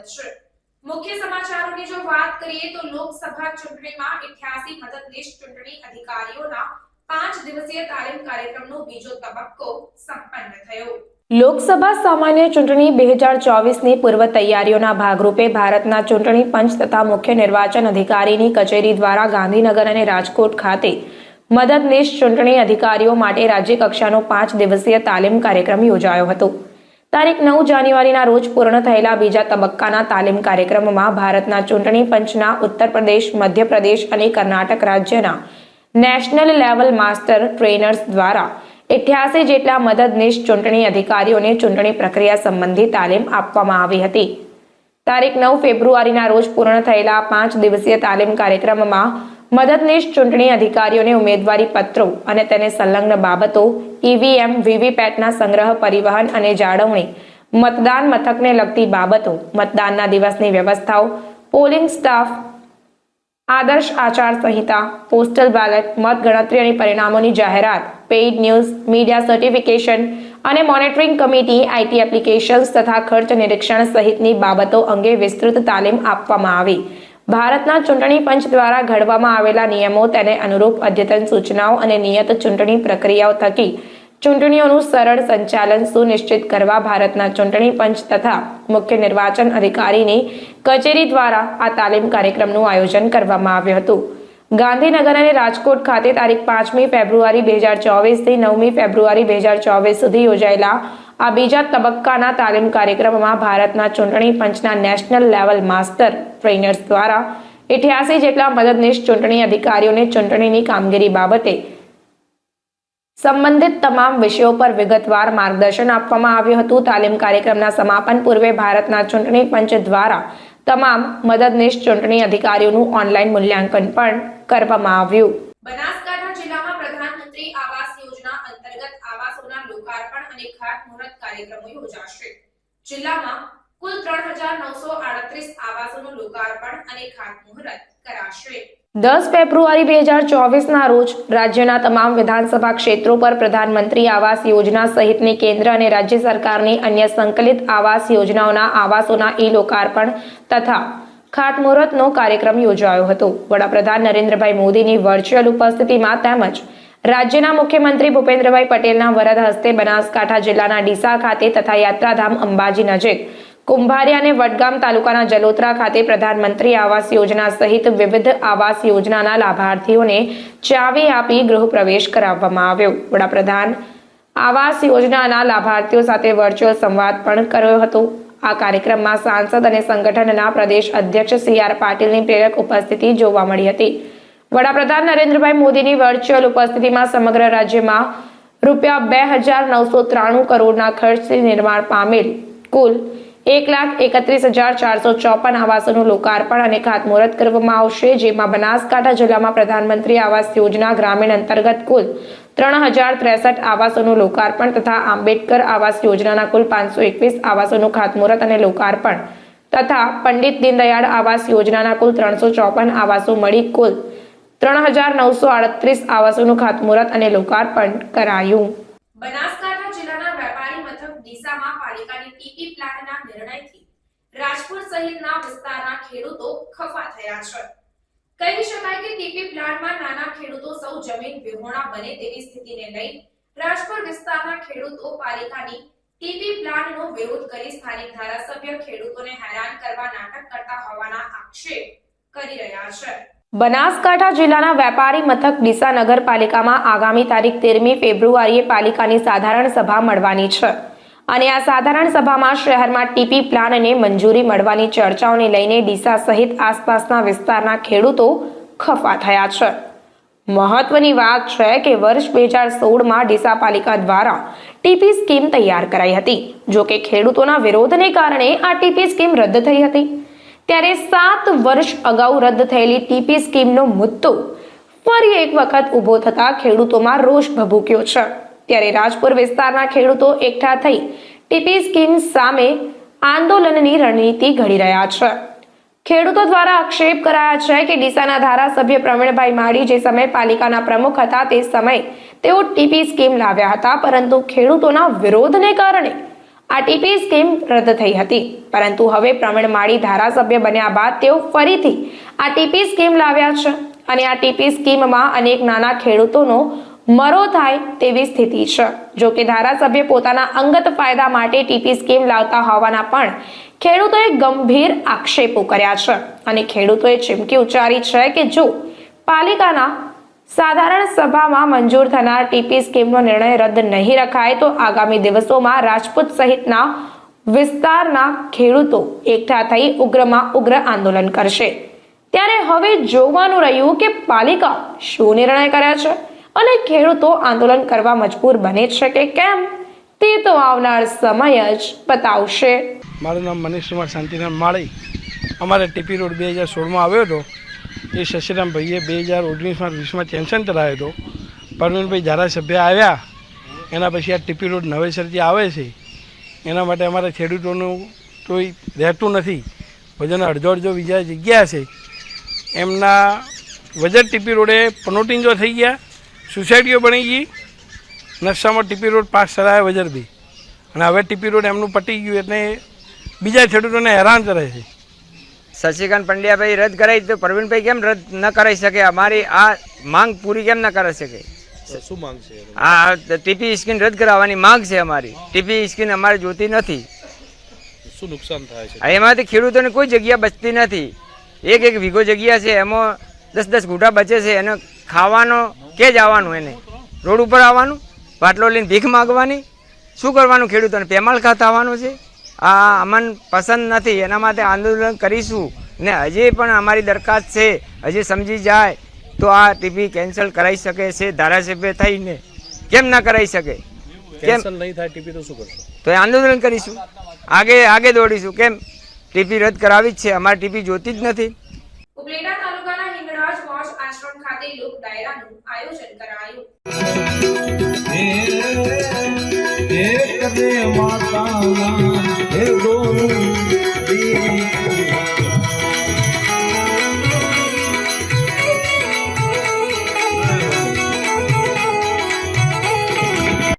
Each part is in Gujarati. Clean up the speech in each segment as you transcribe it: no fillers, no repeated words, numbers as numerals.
છે। મુખ્ય સમાચારોની જો વાત કરીએ તો લોકસભા ચૂંટણીમાં 88 મદદનીશ ચૂંટણી અધિકારીઓના 5 દિવસીય તાલીમ કાર્યક્રમનો બીજો તબક્કો સંપન્ન થયો। લોકસભા સામાન્ય ચૂંટણી 2024ની પૂર્વ તૈયારીઓના ભાગરૂપે ભારતના ચૂંટણી પંચ તથા મુખ્ય નિર્વાચન અધિકારીની કચેરી દ્વારા ગાંધીનગર અને રાજકોટ ખાતે મદદનીશ ચૂંટણી અધિકારીઓ માટે રાજ્ય કક્ષાનો 5 દિવસીય તાલીમ કાર્યક્રમ યોજાયો હતો। તારીખ 9 જાન્યુઆરીના રોજ પૂર્ણ થયેલા બીજા તબક્કાના તાલીમ કાર્યક્રમમાં ભારતના ચૂંટણી પંચના ઉત્તર પ્રદેશ, મધ્ય પ્રદેશ અને કર્ણાટક રાજ્યના નેશનલ લેવલ માસ્ટર ટ્રેનર્સ દ્વારા 88 જેટલા મદદનીશ ચૂંટણી અધિકારીઓને ચૂંટણી પ્રક્રિયા સંબંધી તાલીમ આપવામાં આવી હતી। તારીખ 9 ફેબ્રુઆરીના રોજ પૂર્ણ થયેલા 5 દિવસીય તાલીમ કાર્યક્રમમાં મદદનીશ ચૂંટણી અધિકારીઓને ઉમેદવારી પત્રો અને તેને સંલગ્ન બાબતો, ઈવીએમ, વીવીપેટના સંગ્રહ, પરિવહન અને જાળવણી, મતદાન મથકને લગતી બાબતો, મતદાનના દિવસની વ્યવસ્થાઓ, પોલિંગ સ્ટાફ, આદર્શ આચાર સંહિતા, પોસ્ટલ બેલેટ, મત ગણતરી અને પરિણામોની જાહેરાત, પેઇડ ન્યૂઝ, મીડિયા સર્ટિફિકેશન અને મોનિટરિંગ કમિટી, આઈટી એપ્લિકેશન્સ તથા ખર્ચ નિરીક્ષણ સહિતની બાબતો અંગે વિસ્તૃત તાલીમ આપવામાં આવી। ભારતના ચૂંટણી પંચ દ્વારા ઘડવામાં આવેલા નિયમો, તેને અનુરૂપ અદ્યતન સૂચનાઓ અને નિયત ચૂંટણી પ્રક્રિયાઓ થકી ચૂંટણીઓનું સરળ સંચાલન સુનિશ્ચિત કરવા ભારતના ચૂંટણી પંચ તથા મુખ્ય નિર્વાચન અધિકારીની કચેરી દ્વારા આ તાલીમ કાર્યક્રમનું આયોજન કરવામાં આવ્યું હતું। ગાંધીનગર અને રાજકોટ ખાતે તારીખ 5મી ફેબ્રુઆરી 2024 થી 9મી ફેબ્રુઆરી 2024 સુધી યોજાયેલા આ બીજા તબક્કાના તાલીમ કાર્યક્રમમાં ભારતના ચૂંટણી પંચના નેશનલ લેવલ માસ્ટર ટ્રેનર્સ દ્વારા 88 જેટલા મદદનીશ ચૂંટણી અધિકારીઓને ચૂંટણીની કામગીરી બાબતે સંબંધિત તમામ વિષયો પર વિગતવાર માર્ગદર્શન આપવામાં આવ્યું હતું। તાલીમ કાર્યક્રમના સમાપન પૂર્વે ભારતના ચૂંટણી પંચ દ્વારા તમામ મદદનીશ ચૂંટણી અધિકારીઓનું ઓનલાઈન મૂલ્યાંકન પણ કરવામાં આવ્યું। બનાસકાંઠા જિલ્લામાં પ્રધાનમંત્રી આવાસ યોજના અંતર્ગત આવાસોના લોકાર્પણ અને ખાતમુહૂર્ત કાર્યક્રમો યોજાશે। જિલ્લામાં કુલ 3938 આવાસોનું લોકાર્પણ અને ખાતમુહૂર્ત કરાશે। 10 ફેબ્રુઆરી 2024ના રોજ રાજ્યના તમામ વિધાનસભા ક્ષેત્રો પર પ્રધાનમંત્રી આવાસ યોજના સહિતની કેન્દ્ર અને રાજ્ય સરકારની અન્ય સંકલિત આવાસ યોજનાઓના આવાસોના લોકાર્પણ તથા ખાતમુહૂર્તનો કાર્યક્રમ યોજાયો હતો। વડાપ્રધાન નરેન્દ્રભાઈ મોદીની વર્ચ્યુઅલ ઉપસ્થિતિમાં તેમજ રાજ્યના મુખ્યમંત્રી ભૂપેન્દ્રભાઈ પટેલના વરદ હસ્તે બનાસકાંઠા જિલ્લાના ડીસા ખાતે તથા યાત્રાધામ અંબાજી નજીક કુંભારિયા અને વડગામ તાલુકાના જલોત્રા ખાતે પ્રધાનમંત્રી આવાસ યોજના સહિત વિવિધ આવાસ યોજનાના લાભાર્થીઓને ચાવી આપી ગૃહ પ્રવેશ કરાવવામાં આવ્યો। વડાપ્રધાન આવાસ યોજનાના લાભાર્થીઓ સાથે વર્ચ્યુઅલ સંવાદ પણ કર્યો હતો। આ કાર્યક્રમમાં સાંસદ અને સંગઠનના પ્રદેશ અધ્યક્ષ CR પાટીલની પ્રેરક ઉપસ્થિતિ જોવા મળી હતી। વડાપ્રધાન નરેન્દ્રભાઈ મોદીની વર્ચ્યુઅલ ઉપસ્થિતિમાં સમગ્ર રાજ્યમાં ₹2,993 કરોડના ખર્ચથી નિર્માણ પામેલ કુલ 1,31,454 આવાસોનું લોકાર્પણ અને ખાતમુહૂર્ત કરવામાં આવશે, જેમાં બનાસકાંઠા જિલ્લામાં પ્રધાનમંત્રી આવાસ યોજના ગ્રામીણ અંતર્ગત કુલ 3063 આવાસોનું લોકાર્પણ તથા આંબેડકર આવાસ યોજનાના કુલ 521 આવાસોનું ખાતમુહૂર્ત અને લોકાર્પણ તથા પંડિત દીનદયાળ આવાસ યોજનાના કુલ 354 આવાસો મળી કુલ 3938 આવાસોનું ખાતમુહૂર્ત અને લોકાર્પણ કરાયું। બનાસકાંઠા જિલ્લાના વેપારી મથક ડીસામાં પાલિકાની ટીપી પ્લાન્ટના નિર્ણયથી રાજપુર સહિતના વિસ્તારના ખેડૂતો ખફા થયા છે। કહી શકાય કે ટીપી પ્લાન્ટમાં નાના ખેડૂતો સૌ જમીન વિહોણા બને તેવી સ્થિતિને લઈ રાજપુર વિસ્તારના ખેડૂતો પાલિકાની ટીપી પ્લાન્ટનો વિરોધ કરી સ્થાનિક ધારાસભ્ય ખેડૂતોને હેરાન કરવા નાટક કરતા હોવાના આક્ષેપ કરી રહ્યા છે। બનાસકાંઠા જિલ્લાના વેપારી મથક ડીસા નગરપાલિકામાં આગામી તારીખ 13મી ફેબ્રુઆરીએ પાલિકાની સાધારણ સભા મળવાની છે અને આ સાધારણ સભામાં શહેરમાં ટીપી પ્લાનને મંજૂરી મળવાની ચર્ચાઓને લઈને ડીસા સહિત આસપાસના વિસ્તારના ખેડૂતો ખફા થયા છે। મહત્વની વાત છે કે વર્ષ 2016માં ડીસા પાલિકા દ્વારા ટીપી સ્કીમ તૈયાર કરાઈ હતી। જો કે ખેડૂતોના વિરોધને કારણે આ ટીપી સ્કીમ રદ થઈ હતી। ત્યારે 7 વર્ષ અગાઉ રદ થયેલી ટીપી સ્કીમનો મુદ્દો ફરી એક વખત ઊભો થતા ખેડૂતોમાં રોષ ભભૂક્યો છે। ત્યારે રાજપુર વિસ્તારના ખેડૂતો એકઠા થઈ ટીપી સ્કીમ સામે આંદોલનની રણનીતિ ઘડી રહ્યા છે। ખેડૂતો દ્વારા આક્ષેપ કરાયા છે કે ડીસાના ધારાસભ્ય પ્રવીણભાઈ માળી જે સમયે પાલિકાના પ્રમુખ હતા તે સમયે તેઓ ટીપી સ્કીમ લાવ્યા હતા, પરંતુ ખેડૂતોના વિરોધને કારણે આ ટીપી સ્કીમ રદ થઈ હતી, પરંતુ હવે પ્રવીણ માળી ધારાસભ્ય બન્યા બાદ તેઓ ફરીથી આ ટીપી સ્કીમ લાવ્યા છે અને આ ટીપી સ્કીમમાં અનેક નાના ખેડૂતોનો મરો થાય તેવી સ્થિતિ છે। જો કે ધારાસભ્ય પોતાના અંગત ફાયદા માટે ટીપી સ્કીમ લાવતા હોવાના પણ ખેડૂતોએ ગંભીર આક્ષેપો કર્યા છે અને ખેડૂતોએ ચીમકી ઉચ્ચારી છે કે જો પાલિકાના સાધારણ સભામાં મંજૂર થનાર ટીપી સ્કીમનો નિર્ણય રદ નહીં રખાય તો આગામી દિવસોમાં રાજપૂત સહિતના વિસ્તારના ખેડૂતો એકઠા થઈ ઉગ્રમાં ઉગ્ર આંદોલન કરશે। ત્યારે હવે જોવાનું રહ્યું કે પાલિકા શું નિર્ણય કરે છે અને ખેડૂતો આંદોલન કરવા મજબૂર બને છે કે કેમ તે તો આવનાર સમય જ બતાવશે। મારું નામ મનીષ કુમાર શાંતિનામ માળી। અમારે ટીપી રોડ 2016માં આવ્યો હતો। એ શશીરામભાઈએ 2019-20માં ચેન્શન કરાવ્યો હતો। પરવીનભાઈ ધારાસભ્ય આવ્યા એના પછી આ ટીપી રોડ નવેસરથી આવે છે, એના માટે અમારા ખેડૂતોનું કોઈ રહેતું નથી। વજન અડધો બીજા જગ્યા છે એમના વજન ટીપી રોડે પનોટિંજો થઈ ગયા, સોસાયટીઓ બની ગઈ, નકશામાં ટીપી રોડ પાસ કરાયા વજરબી, અને હવે ટીપી રોડ એમનું પટી ગયું એટલે બીજા ખેડૂતોને હેરાન કરે છે। શશિકાંત પંડ્યાભાઈ રદ કરાવી તો પ્રવીણભાઈ કેમ રદ ન કરાવી શકે? અમારી આ માંગ પૂરી કેમ ન કરી શકે? શું માંગ છે? આ ટીપી સ્કીમ રદ કરાવવાની માંગ છે અમારી। ટીપી સ્કીમ અમારે જોતી નથી। શું નુકસાન થાય છે? એમાંથી ખેડૂતોને કોઈ જગ્યા બચતી નથી। એક વીઘો જગ્યા છે એમાં 10-10 ગુંઠા બચે છે, એને ખાવાનો કે જ આવવાનું, એને રોડ ઉપર આવવાનું, બાટલો લઈને ભીખ માગવાની, શું કરવાનું? ખેડૂતોને પેમાળ ખાતા આવવાનું છે। આ અમને પસંદ નથી, એના માટે આંદોલન કરીશું ને હજી પણ અમારી દરખાસ્ત છે, હજી સમજી જાય તો આ ટીપી કેન્સલ કરાવી શકે છે ધારાસભ્ય થઈને। કેમ ના કરાવી શકે? કેન્સલ નહીં થાય ટીપી તો શું કરશો? તો એ આંદોલન કરીશું, આગે દોડીશું। કેમ? ટીપી રદ કરાવી જ છે, અમારે ટીપી જોતી જ નથી। ઉપલેટા તાલુકાના હિંગળાજ મોજ આશ્રમ ખાતે લોક ડાયરાનું આયોજન કરાયું।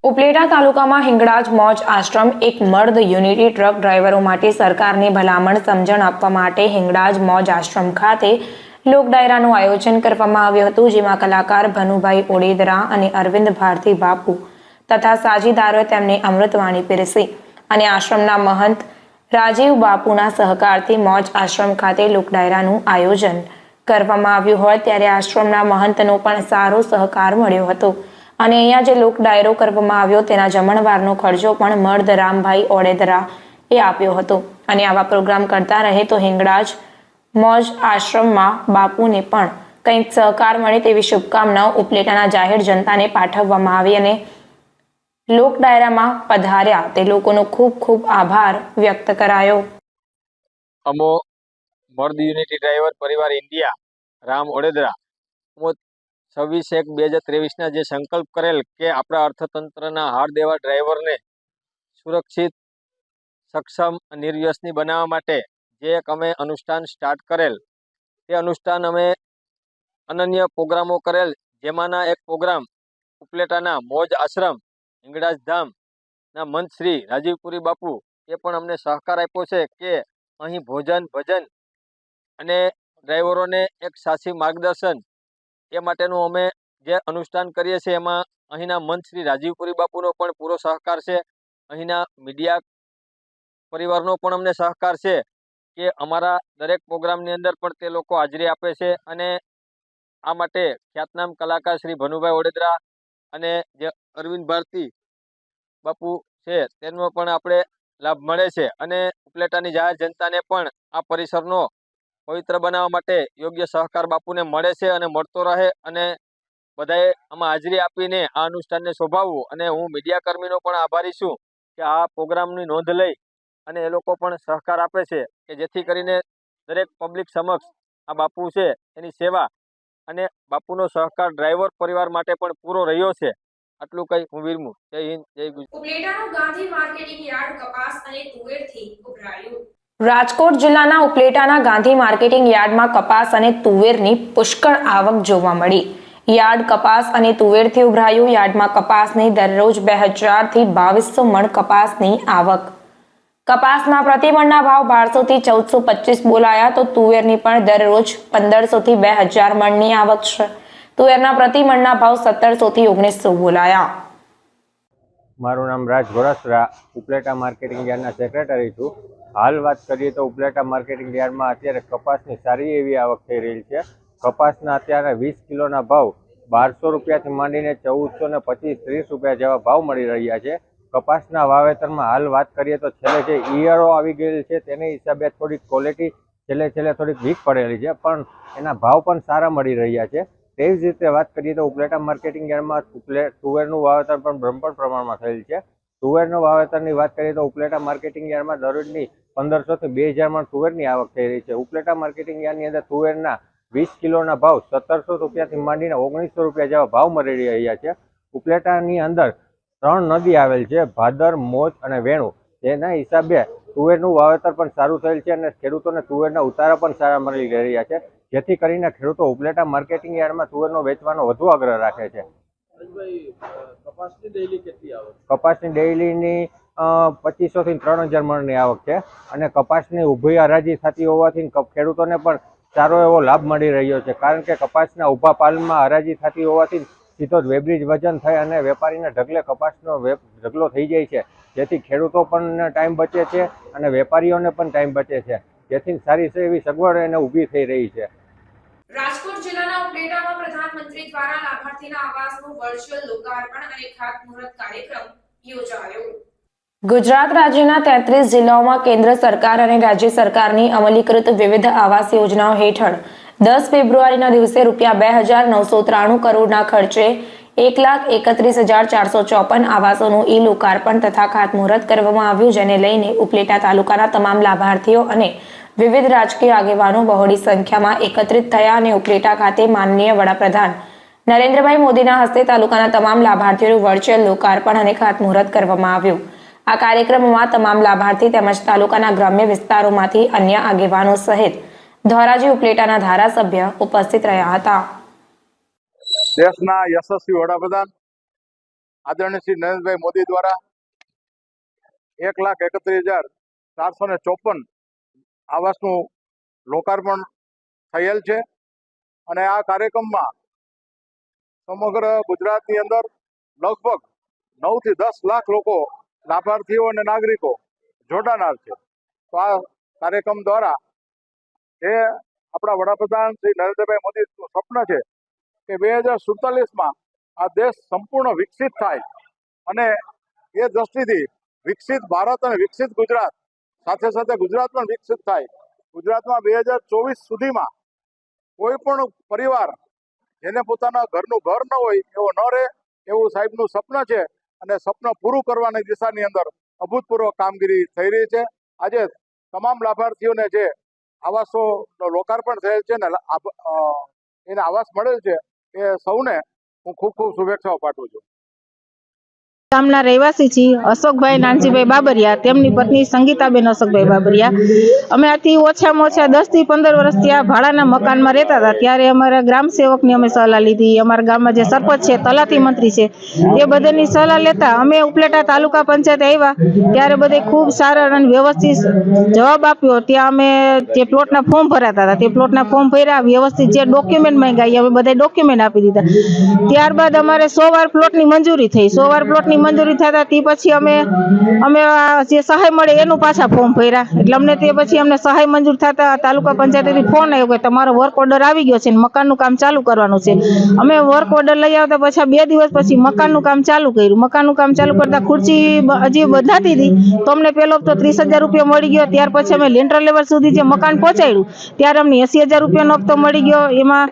ઉપલેટા તાલુકામાં હિંગળાજ મોજ આશ્રમ એક મર્દ યુનિટી ટ્રક ડ્રાઈવરો માટે સરકારની ભલામણ સમજણ આપવા માટે હિંગળાજ મોજ આશ્રમ ખાતે લોક ડાયરાનું આયોજન કરવામાં આવ્યું હતું, જેમાં કલાકાર ભનુભાઈ ઓડેદરા અને અરવિંદ ભારતી બાપુ તથા સાજીદારોએ તેમને અમૃતવાણી પીરસી અને આશ્રમના મહંત રાજીવ બાપુના સહકારથી મોજ આશ્રમ ખાતે લોક ડાયરાનું આયોજન કરવામાં આવ્યું હોય ત્યારે આશ્રમના મહંતનો પણ સારો સહકાર મળ્યો હતો અને અહીંયા જે લોક ડાયરો કરવામાં આવ્યો તેના જમણવારનો ખર્ચો પણ મર્દ રામભાઈ ઓડેદરા એ આપ્યો હતો અને આવા પ્રોગ્રામ કરતા રહે તો હિંગળાજ મોજ આશ્રમમાં બાપુને પણ કંઈક સહકાર મળે તેવી શુભકામનાઓ ઉપલેટાના જાહેર જનતાને પાઠવવામાં આવી અને લોક ડાયરામાં પધાર્યા તે લોકોનો ખૂબ ખૂબ આભાર વ્યક્ત કરાયો। અમો મર્દ યુનિટી ડ્રાઈવર પરિવાર ઇન્ડિયા રામ ઓડેદરા 26/1/2023 જે સંકલ્પ કરેલ કે આપણા અર્થતંત્રના હાડ દેવા ડ્રાઈવરને સુરક્ષિત, સક્ષમ, નિર્વ્યસની બનાવવા માટે જે એક અમે અનુષ્ઠાન સ્ટાર્ટ કરેલ, તે અનુષ્ઠાન અમે અનન્ય પ્રોગ્રામો કરેલ, જેમાંના એક પ્રોગ્રામ ઉપલેટાના મોજ આશ્રમ હિંગળાજ ધામના મંત શ્રી રાજીવપુરી બાપુ એ પણ અમને સહકાર આપ્યો છે કે અહીં ભોજન, ભજન અને ડ્રાઈવરોને એક સાચી માર્ગદર્શન એ માટેનું અમે જે અનુષ્ઠાન કરીએ છીએ એમાં અહીંના મંત શ્રી રાજીવપુરી બાપુનો પણ પૂરો સહકાર છે। અહીંના મીડિયા પરિવારનો પણ અમને સહકાર છે કે અમારા દરેક પ્રોગ્રામની અંદર પણ તે લોકો હાજરી આપે છે અને આ માટે ખ્યાતનામ કલાકાર શ્રી ભનુભાઈ ઓડેદરા અને જે અરવિંદ ભારતી બાપુ છે તેનો પણ આપણે લાભ મળે છે અને ઉપલેટાની જાહેર જનતાને પણ આ પરિસરનો પવિત્ર બનાવવા માટે યોગ્ય સહકાર બાપુને મળે છે અને મળતો રહે અને બધાએ આમાં હાજરી આપીને આ અનુષ્ઠાનને શોભાવવું। અને હું મીડિયા કર્મીનો પણ આભારી છું કે આ પ્રોગ્રામની નોંધ લઈ અને એ લોકો પણ સહકાર આપે છે કે જેથી કરીને દરેક પબ્લિક સમક્ષ આ બાપુ છે એની સેવા અને બાપુનો સહકાર ડ્રાઈવર પરિવાર માટે પણ પૂરો રહ્યો છે। આટલું કઈ હું વિરમું। જય હિન્દ, જય ગુજરાત। ઉપલેટાનું ગાંધી માર્કેટિંગ યાર્ડ કપાસ અને તુવેરથી ઉભરાયું। રાજકોટ જિલ્લાના ઉપલેટાના ગાંધી માર્કેટિંગ યાર્ડમાં કપાસ અને તુવેરની પુષ્કળ આવક જોવા મળી। યાર્ડ કપાસ અને તુવેરથી ઉભરાયું। યાર્ડમાં કપાસની દરરોજ 2000 થી 2200 મણ કપાસની આવક કપાસના પ્રતિમણના ભાવ 1200 થી 1425 બોલાયા તો તુવેરની પણ દરરોજ 1500 થી 2000 મણની આવક છે. તુવેરના પ્રતિમણના ભાવ 1700 થી 1900 બોલાયા. મારું નામ રાજ ગોરાસરા, ઉપલેટા માર્કેટિંગ યાર્ડના સેક્રેટરી છું. હાલ વાત કરીએ તો ઉપલેટા માર્કેટિંગ યાર્ડમાં અત્યારે કપાસની સારી એવી આવક થઈ રહી છે. કપાસના અત્યારે 20 કિલોના ભાવ 1200 રૂપિયાથી માંડીને 1425-30 રૂપિયા જેવા ભાવ મળી રહ્યા છે. કપાસના વાવેતરમાં હાલ વાત કરીએ તો છેલ્લે જે ઈયળો આવી ગયેલી છે તેને હિસાબે થોડીક ક્વોલિટી છેલ્લે થોડીક વીક પડેલી છે, પણ એના ભાવ પણ સારા મળી રહ્યા છે. તેવી જ રીતે વાત કરીએ તો ઉપલેટા માર્કેટિંગ યાર્ડમાં તુવેરનું વાવેતર પણ બ્રહ્મપણ પ્રમાણમાં થયેલ છે. તુવેરનું વાવેતરની વાત કરીએ તો ઉપલેટા માર્કેટિંગ યાર્ડમાં દરરોજની 1500 થી 2000 મણ તુવેરની આવક થઈ રહી છે. ઉપલેટા માર્કેટિંગ યાર્ડની અંદર તુવેરના 20 કિલોના ભાવ 1700 રૂપિયાથી માંડીને 1900 રૂપિયા જેવા ભાવ મળી રહ્યા છે. ઉપલેટાની અંદર 3 નદી આવેલ છે, ભાદર, મોજ અને વેણુ. તેના હિસાબે તુવેરનું વાવેતર પણ સારું થયેલ છે અને ખેડૂતોને તુવેરના ઉતારા પણ સારા મળી રહ્યા છે, જેથી કરીને ખેડૂતો ઉપલેટા માર્કેટિંગ યાર્ડમાં તુવેરનો વેચવાનો વધુ આગ્રહ રાખે છે. કપાસની ડેઈલીની 2500 થી 3000 મણની આવક છે અને કપાસની ઊભી હરાજી થતી હોવાથી ખેડૂતોને પણ સારો એવો લાભ મળી રહ્યો છે, કારણ કે કપાસના ઊભા પાલમાં હરાજી થતી હોવાથી સીધો જ વેબ્રિજ વજન થાય અને વેપારીના ઢગલે કપાસનો ઢગલો થઈ જાય છે, જેથી ખેડૂતો પણ ટાઈમ બચે છે અને વેપારીઓને પણ ટાઈમ બચે છે, જેથી સારી એવી સગવડ એને ઊભી થઈ રહી છે. રાજકોટ જિલ્લાના ઉપલેટામાં પ્રધાનમંત્રી દ્વારા લાભાર્થીના આવાસનું વર્ચ્યુઅલ લોકાર્પણ અને ખાતમુહૂર્ત કાર્યક્રમ યોજાયો. ગુજરાત રાજ્યના 33 જિલ્લાઓમાં કેન્દ્ર સરકાર અને રાજ્ય સરકારની અમલીકૃત વિવિધ આવાસ યોજનાઓ હેઠળ 10 ફેબ્રુઆરીના દિવસે ₹2,993 કરોડના ખર્ચે 1,31,454 આવાસોનું ઈ-લોકાર્પણ તથા ખાતમુહૂર્ત કરવામાં આવ્યું, જેને લઈને ઉપલેટા તાલુકાના તમામ લાભાર્થીઓ અને વિવિધ રાજકીય આગેવાનો બહોળી સંખ્યામાં એકત્રિત થયા અને ઉપલેટા ખાતે માનનીય વડાપ્રધાન નરેન્દ્રભાઈ મોદીના હસ્તે તાલુકાના તમામ લાભાર્થીઓનું વર્ચ્યુઅલ લોકાર્પણ અને ખાતમુહૂર્ત કરવામાં આવ્યું. આ કાર્યક્રમમાં તમામ લાભાર્થી તેમજ તાલુકાના ગ્રામ્ય વિસ્તારોમાંથી અન્ય આગેવાનો સહિત ધોરાજી ઉપલેટાના ધારાસભ્ય ઉપસ્થિત રહ્યા હતા. દેશના યશસ્વી વડાપ્રધાન આદરણીય શ્રી નરેન્દ્રભાઈ મોદી દ્વારા 1,31,454 આવાસનું લોકાર્પણ થયેલ છે અને આ કાર્યક્રમમાં સમગ્ર ગુજરાતની અંદર લગભગ 9 થી 10 લાખ લોકો લાભાર્થીઓ અને નાગરિકો જોડાનાર છે. તો આ કાર્યક્રમ દ્વારા એ આપણા વડાપ્રધાન શ્રી નરેન્દ્રભાઈ મોદીનું સ્વપ્ન છે કે 2047માં આ દેશ સંપૂર્ણ વિકસિત થાય અને એ દ્રષ્ટિથી વિકસિત ભારત અને વિકસિત ગુજરાત સાથે સાથે ગુજરાત પણ વિકસિત થાય. ગુજરાતમાં 2024 સુધીમાં કોઈ પણ પરિવાર જેને પોતાના ઘરનું ઘર ન હોય એવો ન રહે એવું સાહેબનું સ્વપ્ન છે અને સ્વપ્ન પૂરું કરવાની દિશાની અંદર અભૂતપૂર્વ કામગીરી થઈ રહી છે. આજે તમામ લાભાર્થીઓને જે આવાસોનો લોકાર્પણ થયેલ છે ને એને આવાસ મળેલ છે એ સૌને હું ખૂબ ખૂબ શુભેચ્છાઓ પાઠવું છું. ગામના રહેવાસી છીએ અશોકભાઈ નાનજીભાઈ બાબરિયા, તેમની પત્ની સંગીતાબેન અશોકભાઈ બાબરિયા. અમે આથી ઓછામાં ઓછા 10 થી 15 વર્ષથી આ ભાડાના મકાનમાં રહેતા હતા. ત્યારે અમારા ગ્રામ સેવકની અમે સલાહ લીધી, અમારા ગામમાં જે સરપંચ છે, તલાટી મંત્રી છે, એ બધાની સલાહ લેતા અમે ઉપલેટા તાલુકા પંચાયત આવ્યા ત્યારે બધે ખૂબ સારા અને વ્યવસ્થિત જવાબ આપ્યો. ત્યાં અમે જે પ્લોટના ફોર્મ ભરાતા હતા તે પ્લોટના ફોર્મ ભર્યા, વ્યવસ્થિત જે ડોક્યુમેન્ટ માંગ્યા અમે બધા ડોક્યુમેન્ટ આપી દીધા. ત્યારબાદ અમારે 100 વાર પ્લોટની મંજૂરી થઈ. 100 વાર પ્લોટની મંજૂરી થતા તે પછી અમે જે સહાય મળે એનું પાછા ફોર્મ ભર્યા. એટલે અમને તે પછી અમને સહાય મંજૂર થતા તાલુકા પંચાયતથી ફોન આવ્યો કે તમારો વર્ક ઓર્ડર આવી ગયો છે ને મકાનનું કામ ચાલુ કરવાનું છે. અમે વર્ક ઓર્ડર લઈ આવતા પછી 2 દિવસ પછી મકાનનું કામ ચાલુ કર્યું. મકાનનું કામ ચાલુ કરતા ખુરચી હજી બંધાતી હતી તો અમને પહેલો તો 30,000 રૂપિયા મળી ગયો. ત્યાર પછી અમે લેન્ટર લેવલ સુધી જે મકાન પહોંચાડ્યું ત્યારે અમને 80,000 રૂપિયાનો હપ્તો મળી ગયો. એમાં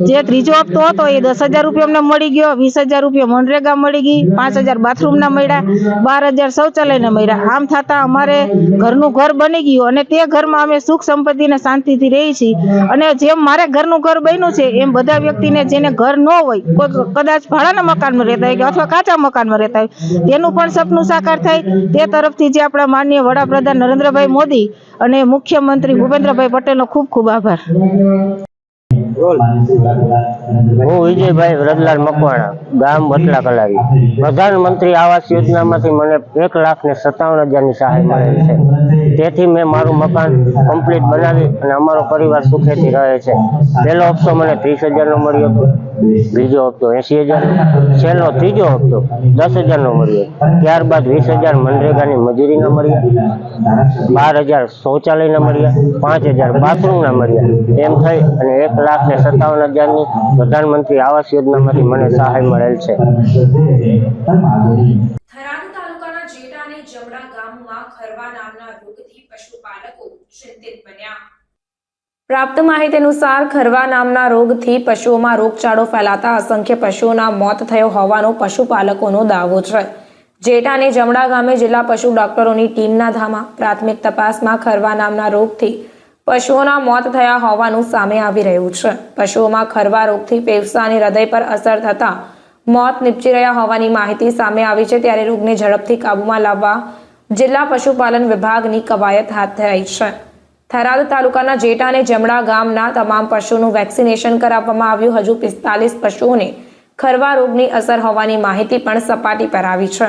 જે ત્રીજો હપ્તો હતો એ 10,000 રૂપિયા અમને મળી ગયો. 20,000 રૂપિયા મનરેગા મળી ગઈ. 5,000 બાથરૂમના મળ્યા. 12,000 શૌચાલયના મળ્યા. આમ થતા અમારે ઘરનું ઘર બની ગયું અને તે ઘરમાં અમે સુખ સંપત્તિ અને શાંતિથી રહી છીએ. અને જેમ મારે ઘરનું ઘર બન્યું છે એમ બધા વ્યક્તિને જેને ઘર ન હોય, કોઈ કદાચ ભાડાના મકાનમાં રહેતા હોય કે અથવા કાચા મકાનમાં રહેતા હોય, તેનું પણ સપનું સાકાર થાય તે તરફથી જે આપણા માનનીય વડાપ્રધાન નરેન્દ્રભાઈ મોદી અને મુખ્યમંત્રી ભૂપેન્દ્રભાઈ પટેલનો ખૂબ ખૂબ આભાર. હું વિજયભાઈ વ્રજલાલ મકવાણા, ગામ વટલા કલારી. પ્રધાનમંત્રી આવાસ યોજનામાંથી મને 1,57,000ની સહાય મળેલ છે. તેથી મેં મારું મકાન કમ્પ્લીટ બનાવી અને અમારો પરિવાર સુખેથી રહે છે. પહેલો હપ્તો મને 30,000નો મળ્યો હતો, બીજો હપ્તો 80,000, છેલ્લો ત્રીજો હપ્તો 10,000નો મળ્યો. ત્યારબાદ 20,000 મનરેગાની મજૂરીના મળ્યા, 12,000 શૌચાલયના મળ્યા, 5,000 બાથરૂમના મળ્યા. એમ થઈ અને 1,57,000ની પ્રધાનમંત્રી આવાસ યોજનામાંથી મને સહાય મળેલ છે. થરાદ તાલુકાના જેટા અને જમણા ગામમાં ખરવા નામના રોગથી પશુપાલકો ચિંતિત બન્યા. પ્રાપ્ત માહિતી અનુસાર ખરવા નામના રોગથી પશુઓમાં રોગચાળો ફેલાતા અસંખ્ય પશુઓના મોત થયો હોવાનો પશુપાલકોનો દાવો છે. જેટા અને જમણા ગામે જિલ્લા પશુ ડોક્ટરોની ટીમના ધામા પ્રાથમિક તપાસમાં ખરવા નામના રોગથી પશુઓના મોત થયા હોવાનું સામે આવી રહ્યું છે. પશુઓમાં ખરવા રોગથી ફેફસા અને હૃદય પર અસર થતા મોત નીપજી રહ્યા હોવાની માહિતી સામે આવી છે. ત્યારે રોગને ઝડપથી કાબૂમાં લાવવા જિલ્લા પશુપાલન વિભાગની કવાયત હાથ ધરાઈ છે. થરાદ તાલુકાના જેટા અને જમણા ગામના તમામ પશુઓનું વેક્સિનેશન કરાવવામાં આવ્યું. હજુ 45 પશુઓને ખરવા રોગની અસર હોવાની માહિતી પણ સપાટી પર આવી છે.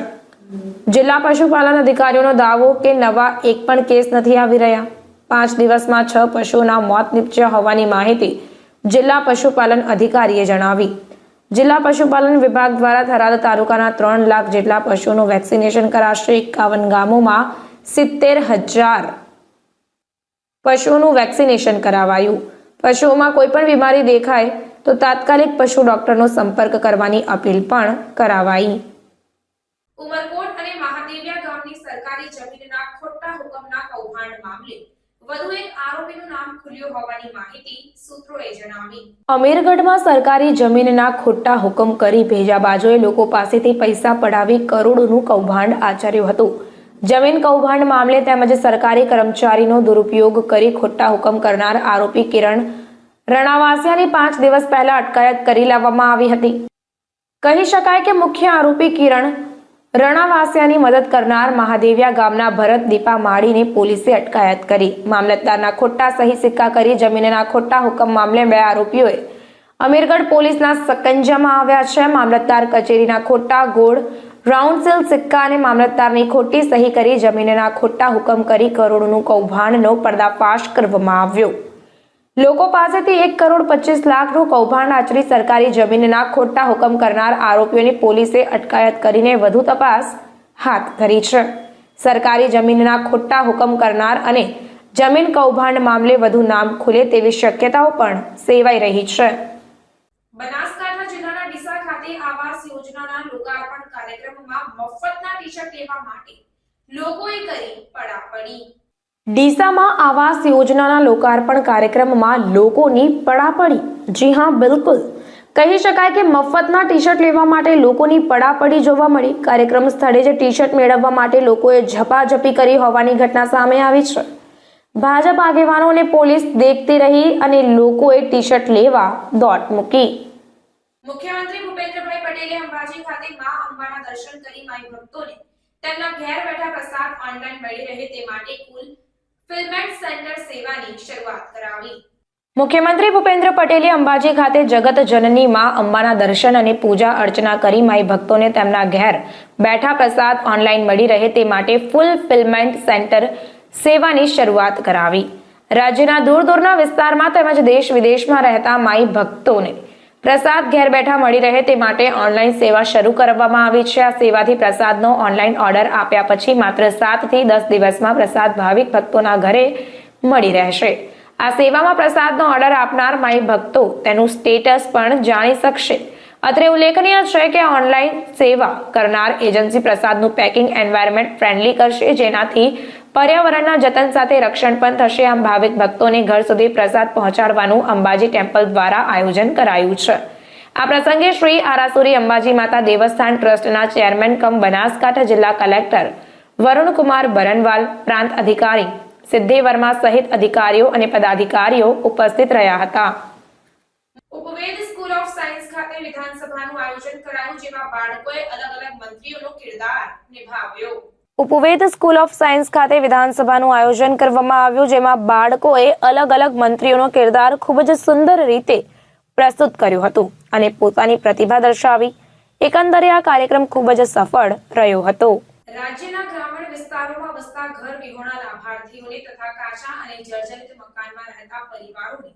જિલ્લા પશુપાલન અધિકારીઓનો દાવો કે નવા એક પણ કેસ નથી આવી રહ્યા. 5 દિવસમાં 6 પશુઓના મોત નીપજ્યા હોવાની માહિતી જિલ્લા પશુપાલન અધિકારીએ જણાવી. જિલ્લા પશુપાલન વિભાગ દ્વારા થરાદ તાલુકાના 3 લાખ જેટલા પશુઓનું વેક્સિનેશન કરાશે. 51 ગામોમાં 70,000 પશુઓનું વેક્સિનેશન કરાવાયું. પશુઓમાં કોઈ પણ બીમારી દેખાય તો તાત્કાલિક પશુ ડોક્ટરનો સંપર્ક કરવાની અપીલ પણ કરાવાઈ. ઉમરકોટ અને મહાદેવિયા ગામની સરકારી જમીનના ખોટા હુકમના કૌભાંડ મામલે વધુ એક આરોપીનું નામ ખુલ્યું હોવાની માહિતી સૂત્રોએ જણાવી. અમીરગઢમાં સરકારી જમીનના ખોટા હુકમ કરી ભેજાબાજોએ લોકો પાસેથી પૈસા પડાવી કરોડોનું કૌભાંડ આચર્યું હતું. જમીન કૌભાંડ મામલે તેમજ સરકારી કર્મચારીનો દુરુપયોગ કરી ખોટા હુકમ કરનાર આરોપી કિરણ રણાવાસિયાની 5 દિવસ પહેલા અટકાયત કરી લેવામાં આવી હતી. કહી શકાય કે મુખ્ય આરોપી કિરણ રણાવાસિયાની મદદ કરનાર મહાદેવિયા ગામના ભરત દીપા માળીને પોલીસે અટકાયત કરી. મામલતદારના ખોટા સહી સિક્કા કરી જમીનના ખોટા હુકમ મામલે 2 આરોપીઓએ અમીરગઢ પોલીસના સકંજામાં આવ્યા છે. મામલતદાર કચેરીના ખોટા ગોળ રાઉન્ડ સીલ સિક્કા અને મામલતદારની ખોટી સહી કરી જમીનના ખોટા હુકમ કરી કરોડોનું કૌભાંડનો પર્દાફાશ કરવામાં આવ્યો. લોકો પાસેથી 1,25,00,000નું કૌભાંડ આચરી સરકારી જમીનના ખોટા હુકમ કરનાર આરોપીઓની પોલીસે અટકાયત કરીને વધુ તપાસ હાથ ધરી છે. સરકારી જમીનના ખોટા હુકમ કરનાર અને જમીન કૌભાંડ મામલે વધુ નામ ખુલે તેવી શક્યતાઓ પણ સેવાઈ રહી છે. બનાસકાંઠા જિલ્લાના ડીસા ખાતે આવાસ યોજનાના લોકાર્પણ કાર્યક્રમમાં મફતના ટી-શર્ટ લેવા માટે લોકોએ કરી પડાપડી. ડીસામાં આવાસ યોજનાના લોકાર્પણ કાર્યક્રમમાં લોકોની પડાપડી. જી હા, બિલકુલ કહી શકાય કે મફતના ટી-શર્ટ લેવા માટે લોકોની પડાપડી જોવા મળી. કાર્યક્રમ સ્થળે જ ટી-શર્ટ મેળવવા માટે લોકોએ ઝપાઝપી કરી હોવાની ઘટના સામે આવી છે. ભાજપ આગેવાનોને પોલીસ દેખતી રહી અને લોકોએ ટી-શર્ટ લેવા દોટ મૂકી. મુખ્યમંત્રી ભૂપેન્દ્રભાઈ પટેલે અંબાજી ખાતે મા અંબાના દર્શન કરી માઈ ભક્તોને તેમના ઘેર બેઠા પ્રસાદ ઓનલાઈન મળી રહે તે માટે કુલ ફિલમેન્ટ સેન્ટર સેવાની શરૂઆત કરાવી. મુખ્યમંત્રી ભૂપેન્દ્ર પટેલે અંબાજી ખાતે જગત જનની માં અંબાના દર્શન અને પૂજા અર્ચના કરી માઈ ભક્તોને તેમના ઘેર બેઠા પ્રસાદ ઓનલાઈન મળી રહે તે માટે ફિલમેન્ટ સેન્ટર સેવાની શરૂઆત કરાવી. રાજ્યના દૂર દૂરના વિસ્તારમાં તેમજ દેશ વિદેશમાં રહેતા માઈ ભક્તોને પ્રસાદ ઘેર બેઠા મળી રહે તે માટે ઓનલાઈન સેવા શરૂ કરવામાં આવી છે. આ સેવાથી પ્રસાદનો ઓનલાઈન ઓર્ડર આપ્યા પછી માત્ર 7 થી 10 દિવસમાં પ્રસાદ ભાવિક ભક્તોના ઘરે મળી રહેશે. આ સેવામાં પ્રસાદનો ઓર્ડર આપનાર માઈ ભક્તો તેનું સ્ટેટસ પણ જાણી શકશે. અત્રે ઉલ્લેખનીય છે કે ઓનલાઈન સેવા કરનાર એજન્સી પ્રસાદનું પેકિંગ એન્વાયરમેન્ટ ફ્રેન્ડલી કરશે, જેનાથી પર્યાવરણના જતન સાથે રક્ષણ પણ થશે. આમ ભાવિક ભક્તોને ઘર સુધી પ્રસાદ પહોંચાડવાનું અંબાજી ટેમ્પલ દ્વારા આયોજન કરાયું છે. આ પ્રસંગે શ્રી આરાસુરી અંબાજી માતા દેવસ્થાન ટ્રસ્ટના ચેરમેન કમ બનાસકાંઠા જિલ્લા કલેક્ટર વરુણકુમાર બરનવાલ, પ્રાંત અધિકારી સિદ્ધિ વર્મા સહિત અધિકારીઓ અને પદાધિકારીઓ ઉપસ્થિત રહ્યા હતા. ઉપવેદ સ્કૂલ ઓફ સાયન્સ ખાતે વિધાનસભાનું આયોજન કરાયું, જેમાં બાળકોએ અલગ અલગ મંત્રીઓનો કિરદાર નિભાવ્યો. ઉપવેદ સ્કૂલ ઓફ સાયન્સ ખાતે વિધાનસભાનું આયોજન કરવામાં આવ્યું, જેમાં બાળકોએ અલગ અલગ મંત્રીઓનો કિરદાર ખૂબ જ સુંદર રીતે પ્રસ્તુત કર્યું હતું અને પોતાની પ્રતિભા દર્શાવી. એકંદરે આ કાર્યક્રમ ખૂબ જ સફળ રહ્યો હતો. રાજ્યના ગ્રામીણ વિસ્તારોમાં વસતા ઘર વિહોણા લાભાર્થીઓને તથા કાચા અને જર્જરિત મકાનમાં રહેતા પરિવારોને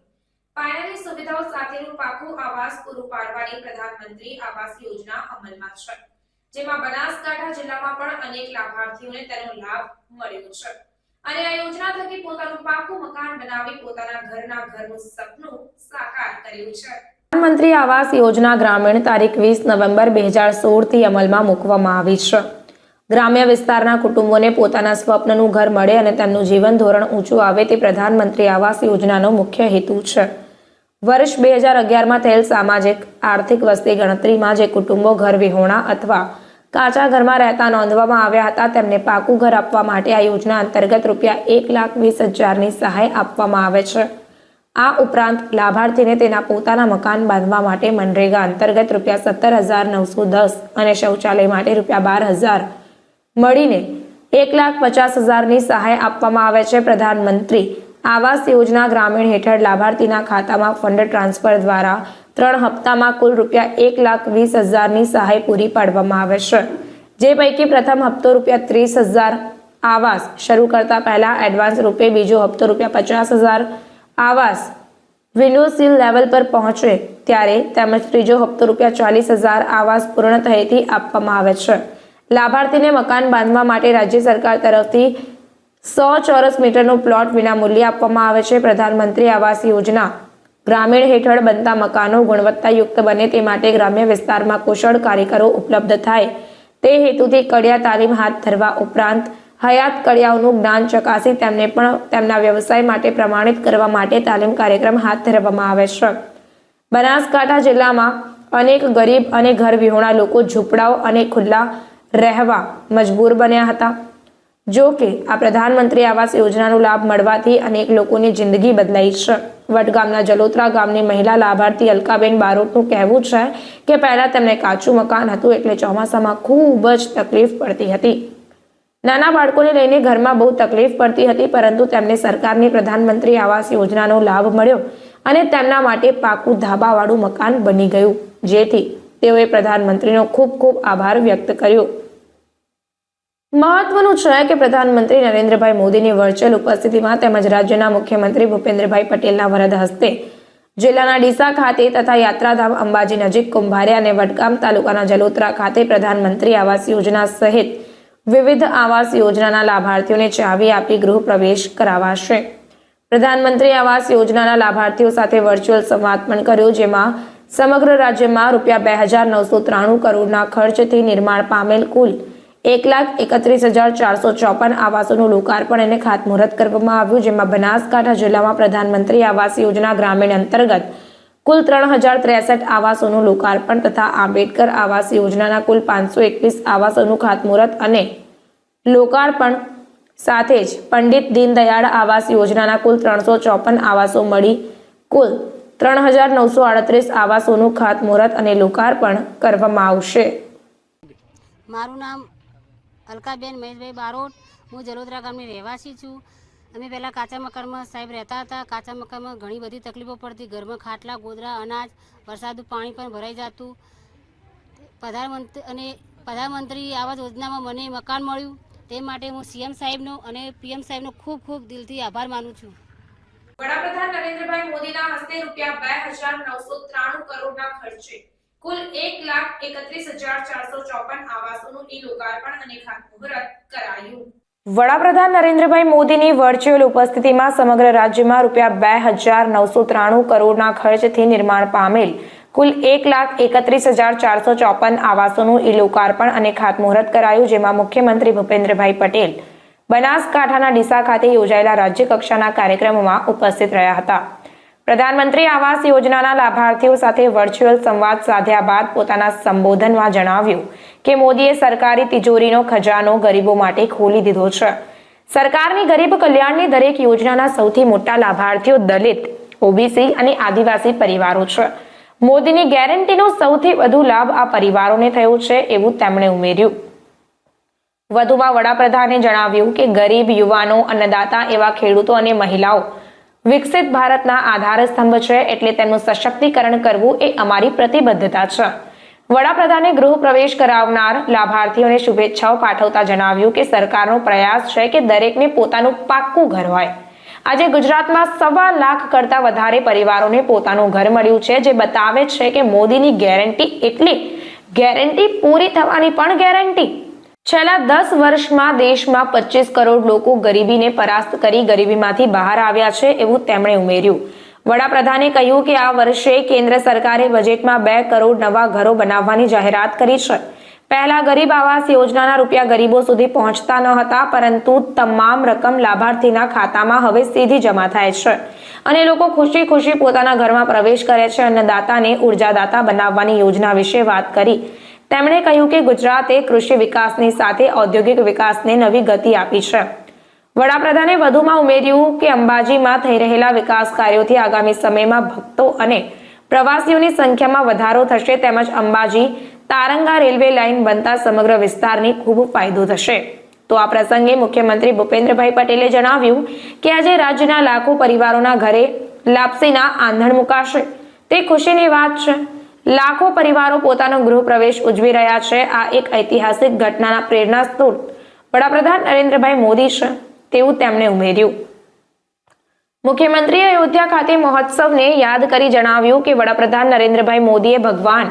પાયાની સુવિધાઓ સાથેનું પાકું આવાસ પૂરું પાડવાની પ્રધાનમંત્રી આવાસ યોજના અમલમાં છે, જેમાં બનાસકાંઠા જિલ્લામાં પણ અનેક લાભાર્થીઓને તેનો લાભ મળ્યો છે અને આ યોજના થકી પોતાનું પાકું મકાન બનાવી પોતાના ઘરનું સપનું સાકાર કર્યું છે. પ્રધાનમંત્રી આવાસ યોજના ગ્રામીણ તારીખ 20 નવેમ્બર 2016 થી અમલમાં મૂકવામાં આવી છે. ગ્રામ્ય વિસ્તારના કુટુંબોને પોતાના સ્વપ્નનું ઘર મળે અને તેમનું જીવન ધોરણ ઊંચું આવે તે પ્રધાનમંત્રી આવાસ યોજનાનો મુખ્ય હેતુ છે. વર્ષ 2011માં થયેલ સામાજિક આર્થિક વસ્તી ગણતરીમાં જે કુટુંબો ઘર વિહોણા અથવા કાચા ઘરમાં રહેતા નોંધવામાં આવ્યા હતા તેમને પાકું ઘર આપવા માટે આ યોજના અંતર્ગત ₹1,20,000ની સહાય આપવામાં આવે છે. આ ઉપરાંત લાભાર્થીને તેના પોતાના મકાન બાંધવા માટે મનરેગા અંતર્ગત ₹17,910 અને શૌચાલય માટે ₹12,000 મળીને ₹1,50,000ની સહાય આપવામાં આવે છે. પ્રધાનમંત્રી આવાસ યોજના ગ્રામીણ હેઠળ લાભાર્થીના ખાતામાં ફંડ ટ્રાન્સફર દ્વારા 3 હપ્તામાં કુલ ₹1,20,000ની સહાય પૂરી પાડવામાં આવે છે, જે પૈકી પ્રથમ હપ્તો ₹30,000 આવાસ શરૂ કરતા પહેલા એડવાન્સ રૂપે, બીજો હપ્તો ₹50,000 આવાસ વિન્ડો સીલ લેવલ પર પહોંચે ત્યારે તેમજ ત્રીજો હપ્તો ₹40,000 આવાસ પૂર્ણ થયેથી આપવામાં આવે છે. લાભાર્થીને મકાન બાંધવા માટે રાજ્ય સરકાર તરફથી 100 ચોરસ મીટરનો પ્લોટ વિનામૂલ્યે આપવામાં આવે છે. પ્રધાનમંત્રી આવાસ યોજના ગ્રામીણ હેઠળ બનતા મકાનો ગુણવત્તાયુક્ત બને તે માટે ગ્રામ્ય વિસ્તારમાં કુશળ કારીગરો ઉપલબ્ધ થાય તે હેતુથી કડિયા તાલીમ હાથ ધરવા ઉપરાંત હયાત કડિયાઓનું જ્ઞાન ચકાસી તેમને પણ તેમના વ્યવસાય માટે પ્રમાણિત કરવા માટે તાલીમ કાર્યક્રમ હાથ ધરવામાં આવે છે. બનાસકાંઠા જિલ્લામાં અનેક ગરીબ અને ઘર વિહોણા લોકો ઝૂંપડાઓ અને ખુલ્લા રહેવા મજબૂર બન્યા હતા. જો કે આ પ્રધાનમંત્રી આવાસ યોજનાનો લાભ મળવાથી અનેક લોકોની જિંદગી બદલાઈ છે. વડગામના જલોત્રા ગામની મહિલા લાભાર્થી અલકાબેન બારોટનું કહેવું છે કે પહેલા તેમને કાચું મકાન હતું એટલે ચોમાસામાં ખૂબ જ તકલીફ પડતી હતી. નાના બાળકોને લઈને ઘરમાં બહુ તકલીફ પડતી હતી, પરંતુ તેમને સરકારની પ્રધાનમંત્રી આવાસ યોજનાનો લાભ મળ્યો અને તેમના માટે પાકું ધાબાવાળું મકાન બની ગયું, જેથી તેઓએ પ્રધાનમંત્રીનો ખૂબ ખૂબ આભાર વ્યક્ત કર્યો. મહત્વનું છે કે પ્રધાનમંત્રી નરેન્દ્રભાઈ મોદીની વર્ચ્યુઅલ ઉપસ્થિતિમાં તેમજ રાજ્યના મુખ્યમંત્રી ભૂપેન્દ્રભાઈ પટેલના વરદ હસ્તે જિલ્લાના ડીસા ખાતે તથા યાત્રાધામ અંબાજી નજીક કુંભારિયા અને વડગામ તાલુકાના જલોત્રા ખાતે પ્રધાનમંત્રી આવાસ યોજના સહિત વિવિધ આવાસ યોજનાના લાભાર્થીઓને ચાવી આપી ગૃહ પ્રવેશ કરાવાશે. પ્રધાનમંત્રી આવાસ યોજનાના લાભાર્થીઓ સાથે વર્ચ્યુઅલ સંવાદ પણ કર્યો, જેમાં સમગ્ર રાજ્યમાં ₹2,993 કરોડના ખર્ચથી નિર્માણ પામેલ કુલ 1,31,454 આવાસોનું લોકાર્પણ અને ખાતમુહૂર્ત કરવામાં આવ્યું, જેમાં બનાસકાંઠા જિલ્લામાં પ્રધાનમંત્રી આવાસ યોજના ગ્રામીણ અંતર્ગત કુલ 3,063 આવાસોનું લોકાર્પણ તથા આંબેડકર આવાસ યોજનાના કુલ 521 આવાસોનું ખાતમુહૂર્ત અને લોકાર્પણ સાથે જ પંડિત દીનદયાળ આવાસ યોજનાના કુલ 354 આવાસો મળી કુલ 3,938 આવાસોનું ખાતમુહૂર્ત અને લોકાર્પણ કરવામાં આવશે. મારું નામ અલકાબેન મહેશભાઈ બારોટ, હું જલોદરા ગામની રહેવાસી છું. અમે પહેલાં કાચા મકાનમાં સાહેબ રહેતા હતા. કાચા મકાનમાં ઘણી બધી તકલીફો પડતી. ઘરમાં ખાટલા, ગોદરા, અનાજ, વરસાદનું પાણી પણ ભરાઈ જતું. પ્રધાનમંત્રી આવાસ યોજનામાં મને મકાન મળ્યું, તે માટે હું સીએમ સાહેબનો અને પીએમ સાહેબનો ખૂબ ખૂબ દિલથી આભાર માનું છું. વડાપ્રધાન નરેન્દ્રભાઈ મોદીના હસ્તે ₹2,993 કરોડના ખર્ચે કુલ 1,31,454 આવાસોનું ઈ-લોકાર્પણ અને ખાતમુહૂર્ત કરાયું. વડાપ્રધાન નરેન્દ્રભાઈ મોદીની વર્ચ્યુઅલ ઉપસ્થિતિમાં સમગ્ર રાજ્યમાં ₹2,993 કરોડના ખર્ચથી નિર્માણ પામેલ કુલ 1,31,454 આવાસોનું ઈ-લોકાર્પણ અને ખાતમુહૂર્ત કરાયું, જેમાં મુખ્યમંત્રી ભૂપેન્દ્રભાઈ પટેલ બનાસકાંઠાના ડીસા ખાતે યોજાયેલા રાજ્ય કક્ષાના કાર્યક્રમમાં ઉપસ્થિત રહ્યા હતા. પ્રધાનમંત્રી આવાસ યોજનાના લાભાર્થીઓ સાથે વર્ચ્યુઅલ સંવાદ સાધ્યા બાદ પોતાના સંબોધનમાં જણાવ્યું કે મોદીએ સરકારી તિજોરીનો ખજાનો ગરીબો માટે ખોલી દીધો છે. સરકારની ગરીબ કલ્યાણની દરેક યોજનાના સૌથી મોટા લાભાર્થીઓ દલિત, ઓબીસી અને આદિવાસી પરિવારો છે. મોદીની ગેરંટીનો સૌથી વધુ લાભ આ પરિવારોને થયો છે, એવું તેમણે ઉમેર્યું. વધુમાં વડાપ્રધાને જણાવ્યું કે ગરીબ, યુવાનો, અન્નદાતા એવા ખેડૂતો અને મહિલાઓ વિકસિત ભારતના આધારસ્તંભ છે, એટલે તેમનું સશક્તિકરણ કરવું એ અમારી પ્રતિબદ્ધતા છે. વડાપ્રધાને ગૃહ પ્રવેશ કરાવનાર લાભાર્થીઓને શુભેચ્છાઓ પાઠવતા જણાવ્યું કે સરકારનો પ્રયાસ છે કે દરેકને પોતાનું પાક્કું ઘર હોય. આજે ગુજરાતમાં 1.25 લાખ કરતા વધારે પરિવારોને પોતાનું ઘર મળ્યું છે, જે બતાવે છે કે મોદીની ગેરંટી એટલી ગેરંટી પૂરી થવાની પણ ગેરંટી. છેલ્લા 10 વર્ષમાં દેશમાં 25 કરોડ લોકો ગરીબીને પરાસ્ત કરી ગરીબીમાંથી બહાર આવ્યા છે, એવું તેમણે ઉમેર્યું. વડાપ્રધાને કહ્યું કે આ વર્ષે કેન્દ્ર સરકારે બજેટમાં 2 કરોડ નવા ઘરો બનાવવાની જાહેરાત કરી છે. પહેલા ગરીબ આવાસ યોજનાના રૂપિયા ગરીબો સુધી પહોંચતા ન હતા, પરંતુ તમામ રકમ લાભાર્થીના ખાતામાં હવે સીધી જમા થાય છે અને લોકો ખુશી ખુશી પોતાના ઘરમાં પ્રવેશ કરે છે. અન્નદાતાને ઉર્જાદાતા બનાવવાની યોજના વિશે વાત કરી તેમણે કહ્યું કે ગુજરાતે કૃષિ વિકાસની સાથે ઔદ્યોગિક વિકાસને નવી ગતિ આપી છે. વડાપ્રધાને વધુમાં ઉમેર્યું કે અંબાજીમાં થઈ રહેલા વિકાસ કાર્યોથી આગામી સમયમાં ભક્તો અને પ્રવાસીઓની સંખ્યામાં વધારો થશે, તેમજ અંબાજી તારંગા રેલવે લાઇન બનતા સમગ્ર વિસ્તારને ખૂબ ફાયદો થશે. તો આ પ્રસંગે મુખ્યમંત્રી ભૂપેન્દ્રભાઈ પટેલે જણાવ્યું કે આજે રાજ્યના લાખો પરિવારોના ઘરે લાપસીના આંધણ મુકાશે, તે ખુશીની વાત છે. લાખો પરિવારો પોતાનો ગૃહ પ્રવેશ ઉજવી રહ્યા છે. આ એક ઐતિહાસિક ઘટનાના પ્રેરણા સ્ત્રોત વડાપ્રધાન નરેન્દ્રભાઈ મોદી છે, તેવું તેમણે ઉમેર્યું. મુખ્યમંત્રીએ અયોધ્યા ખાતે મહોત્સવને યાદ કરી જણાવ્યું કે વડાપ્રધાન નરેન્દ્રભાઈ મોદીએ ભગવાન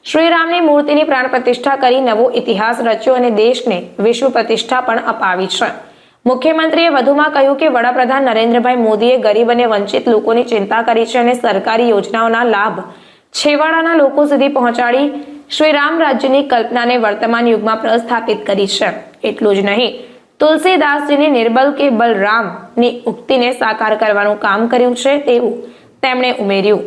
શ્રીરામની મૂર્તિની પ્રાણ પ્રતિષ્ઠા કરી નવો ઇતિહાસ રચ્યો અને દેશને વિશ્વ પ્રતિષ્ઠા પણ અપાવી છે. મુખ્યમંત્રીએ વધુમાં કહ્યું કે વડાપ્રધાન નરેન્દ્રભાઈ મોદીએ ગરીબ અને વંચિત લોકોની ચિંતા કરી છે અને સરકારી યોજનાઓના લાભ છેવાડાના લોકો સુધી પહોંચાડી શ્રી રામ રાજ્યની કલ્પનાને વર્તમાન યુગમાં પ્રસ્થાપિત કરી છે. એટલું જ નહીં, તુલસીદાસજીની નિર્બલ કે બલરામની ઉક્તિને સાકાર કરવાનું કામ કર્યું છે, તેવું તેમણે ઉમેર્યું.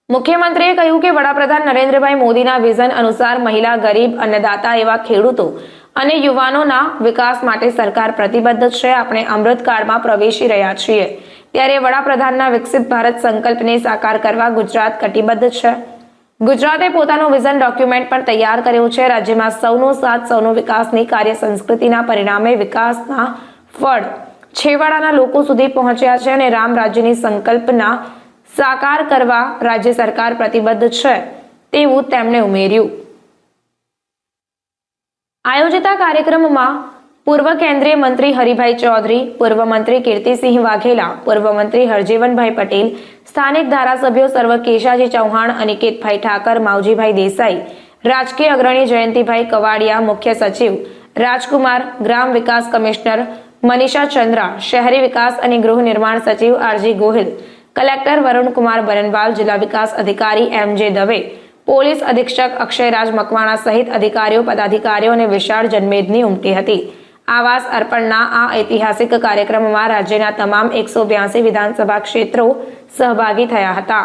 મુખ્યમંત્રીએ કહ્યું કે વડાપ્રધાન નરેન્દ્રભાઈ મોદીના વિઝન અનુસાર મહિલા, ગરીબ, અન્નદાતા એવા ખેડૂતો અને યુવાનોના વિકાસ માટે સરકાર પ્રતિબદ્ધ છે. આપણે અમૃતકાળમાં પ્રવેશી રહ્યા છીએ, ત્યારે વડાપ્રધાનના વિકસિત ભારત સંકલ્પને સાકાર કરવા ગુજરાત કટિબદ્ધ છે. ગુજરાતે પોતાનું વિઝન ડોક્યુમેન્ટ પણ તૈયાર કર્યું છે. રાજ્યમાં સૌનો સાથ સૌનો વિકાસની કાર્ય સંસ્કૃતિના પરિણામે વિકાસના ફળ છેવાડાના લોકો સુધી પહોંચ્યા છે અને રામ રાજ્યની સંકલ્પના સાકાર કરવા રાજ્ય સરકાર પ્રતિબદ્ધ છે, તેવું તેમણે ઉમેર્યું. આયોજિત કાર્યક્રમમાં પૂર્વ કેન્દ્રીય મંત્રી હરિભાઈ ચૌધરી, પૂર્વ મંત્રી કીર્તિસિંહ વાઘેલા, પૂર્વ મંત્રી હરજીવનભાઈ પટેલ, સ્થાનિક ધારાસભ્યો સર્વ કેશાજી ચૌહાણ, અનિકેતભાઈ ઠાકર, માવજીભાઈ દેસાઈ, રાજકીય અગ્રણી જયંતિભાઈ કવાડિયા, મુખ્ય સચિવ રાજકુમાર, ગ્રામ વિકાસ કમિશનર મનીષા ચંદ્રા, શહેરી વિકાસ અને ગૃહ નિર્માણ સચિવ આરજી ગોહિલ, કલેક્ટર વરુણકુમાર બરનવાલ, જિલ્લા વિકાસ અધિકારી એમ.જે. દવે, પોલીસ અધિક્ષક અક્ષયરાજ મકવાણા સહિત અધિકારીઓ, પદાધિકારીઓ અને વિશાળ જનમેદની ઉમટી હતી. આવાસ અર્પણના આ ઐતિહાસિક કાર્યક્રમમાં રાજ્યના તમામ 182 વિધાનસભા ક્ષેત્રો સહભાગી થયા હતા.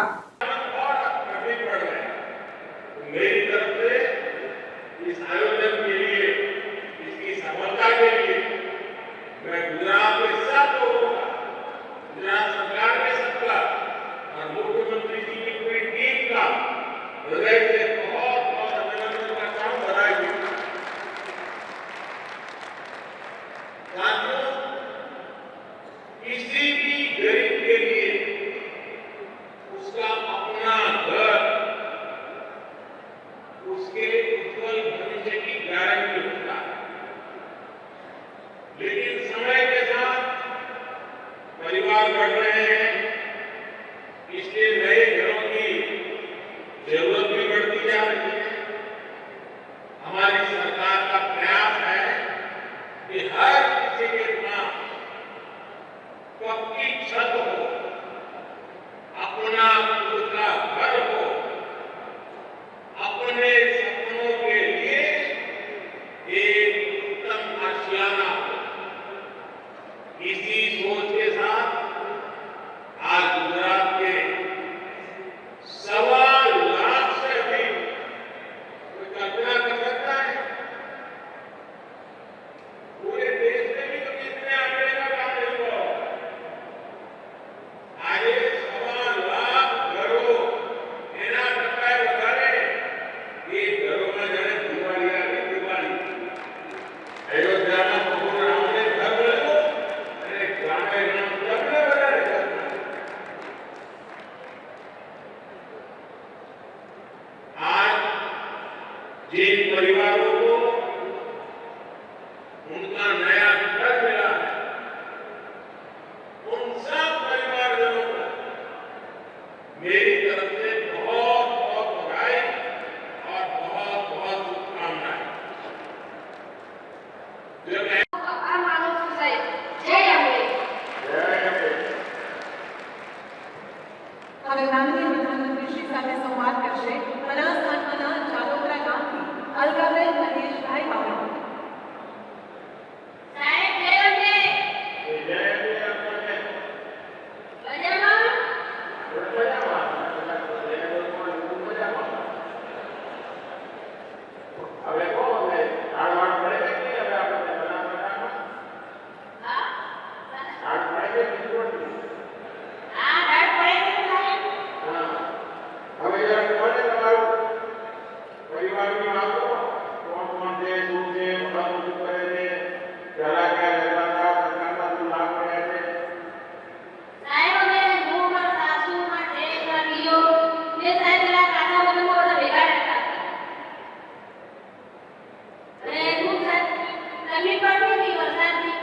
તકલીફ પડતી હતી વરસાદની,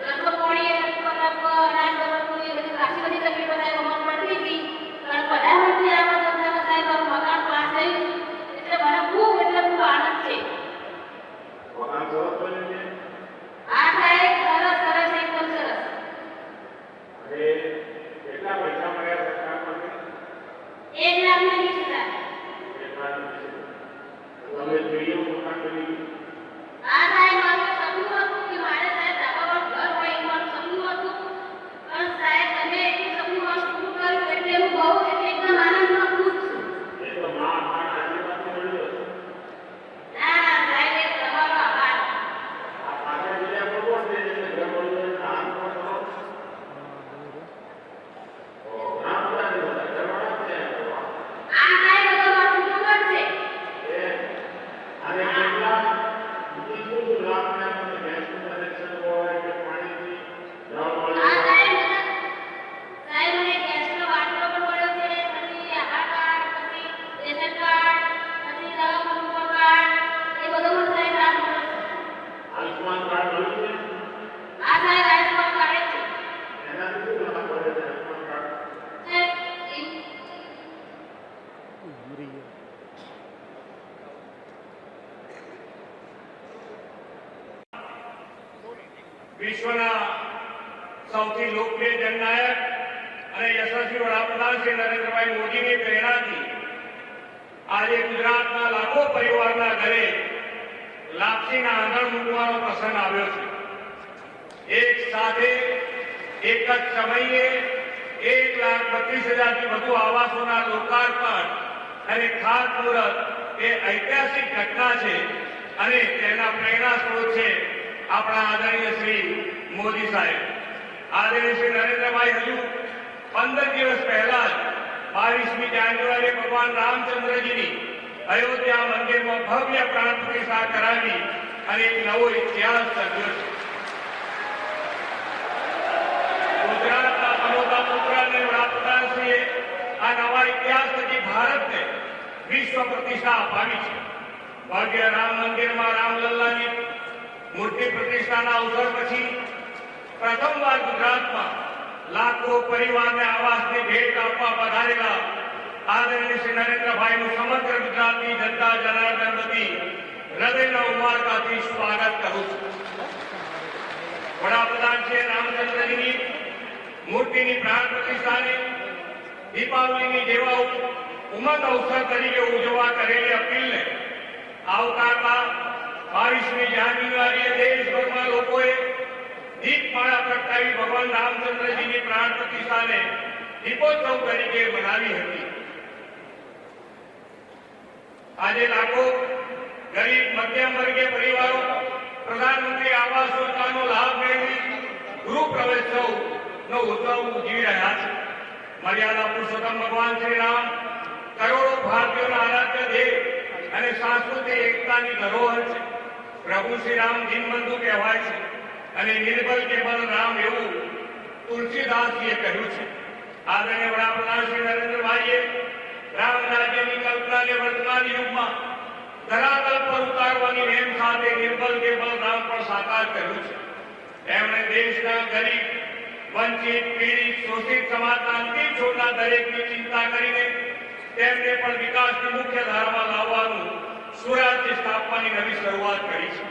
ઘરમાં પાણી અનાજ બગડતું, એ બધી ખાસી બધી તકલીફો સાહેબ અમને પડતી હતી. પણ પ્રધાનમંત્રી આવાસ યોજનામાં સાહેબ મકાન પાસ થયું એટલે મને ખૂબ આનંદ છે. આ સાહેબ સરસ સરસ એકદમ સરસ. કેટલા પૈસા મળ્યા સરકાર પાસે? 1,20,000. તમે જોઈએ મકાન બની આ સાહેબ મારું સપનું હતું કે મારે સાહેબ ધાબાવાળું ઘર હોય એ મારું સપનું હતું. પણ સાહેબ તમે એટલું સપનું મારું પૂરું કર્યું એટલે હું બહુ એકદમ આનંદમાં ખુશ છું. એ તો આશીર્વાદ મળ્યો. ના ના સાહેબ એ તમારો આભાર. આ પાછળ બીજા બોલવો છે એટલે ઘર મળ્યું આમ કરો. નામ બધા ઘરવાળા છે. આ સાહેબ બધો મારું કુટુંબ જ છે. અને કેટલા બીજું લાભના મને ગેસનું કનેક્શન હોય કે પાણીની નળ મળે. આ સાહેબ મને ગેસનો બાટલો પણ મળ્યો છે, પછી આધાર કાર્ડ, પછી રેશન કાર્ડ, પછી દવાખાનું કાર્ડ, એ બધો મને સાહેબ લાભ મળ્યો છે. આયુષ્માન કાર્ડ મળ્યું છે. આ સાહેબ આયુષ્માન કાર્ડ છે. એનાથી શું લાભ મળે છે આયુષ્માન કાર્ડ? સાહેબ વિશ્વના સૌથી લોકપ્રિય જનનાયક અને યશસ્વી વડાપ્રધાન શ્રી નરેન્દ્રભાઈ મોદીની પ્રેરણાથી આજે ગુજરાતના લાખો પરિવારના ઘરે લાપસીના આંગણ મૂકવાનો પ્રસંગ આવ્યો છે. એક સાથે એક જ સમયે 1,32,000 થી વધુ આવાસોના લોકાર્પણ અને ખાતમુહૂર્ત એ ઐતિહાસિક ઘટના છે અને તેના પ્રેરણા સ્ત્રોત છે આપણા આદરણીય શ્રી મોદી સાહેબ. આદરણીય શ્રી નરેન્દ્રભાઈ હજુ 15 દિવસ પહેલા જ 22મી જાન્યુઆરીએ ભગવાન રામચંદ્રજીની અયોધ્યા મંદિરમાં ભવ્ય પ્રાણ પ્રતિષ્ઠા કરાવી અને એક નવો ઇતિહાસ સર્જ્યો છે. ગુજરાતના અનોખા પુત્ર અને વડાપ્રધાનશ્રીએ આ નવા ઇતિહાસ થકી ભારતને વિશ્વ પ્રતિષ્ઠા અપાવી છે. ભવ્ય રામ મંદિરમાં રામલલ્લાની મૂર્તિ પ્રતિષ્ઠાના અવસર પછી પ્રથમવાર ગુજરાતમાં લાખો પરિવારને આવાસની ભેટ આપવા પધારેલા આદરણીય શ્રી નરેન્દ્રભાઈનું સમગ્ર ગુજરાતની જનતા જનાર્દન વતી હૃદયના ઉમળકાથી સ્વાગત કરું છું. વડાપ્રધાન શ્રી રામચંદ્રજીની મૂર્તિની પ્રાણ પ્રતિષ્ઠાને દીપાવલીની જેવા ઉમંગ અવસર તરીકે ઉજવવા કરેલી અપીલને આવકારતા 22મી જાન્યુઆરીએ દેશભરમાં લોકોએ દીપમાળા પ્રગટાવી ભગવાન રામચંદ્રજીની પ્રાણ પ્રતિષ્ઠાને દીપોત્સવ તરીકે મનાવી હતી. આજે લાખો ગરીબ મધ્યમ વર્ગીય પરિવારો પ્રધાનમંત્રી આવાસ યોજનાનો લાભ મેળવી ગૃહ પ્રવેશોત્સવનો ઉત્સવ ઉજવી રહ્યા છે. મર્યાદા પુરુષોત્તમ ભગવાન શ્રી રામ કરોડો ભારતીયોના આરાધ્ય દેવ અને સાંસ્કૃતિક એકતાની ધરોહર છે. પ્રભુ શ્રી રામ દીનબંધુ કહેવાય છે અને નિર્બલ કે બલ રામ એવું તુલસીદાસજીએ કહ્યું છે. આદરણીય વડાપ્રધાન શ્રી નરેન્દ્રભાઈએ રામ રાજ્યની કલ્પનાને વર્તમાન યુગમાં ધરાતલ પર ઉતારવાની નેમ સાથે નિર્બલ કે બલ રામ પણ સાકાર કર્યું છે. એમણે દેશના ગરીબ, વંચિત, પીડિત, શોષિત સમાજના અંતિમ છોડના દરેકની ચિંતા કરીને તેમને પણ વિકાસની મુખ્ય ધારામાં લાવવાનું સુરાજ્ય સ્થાપવાની નવી શરૂઆત કરી છે.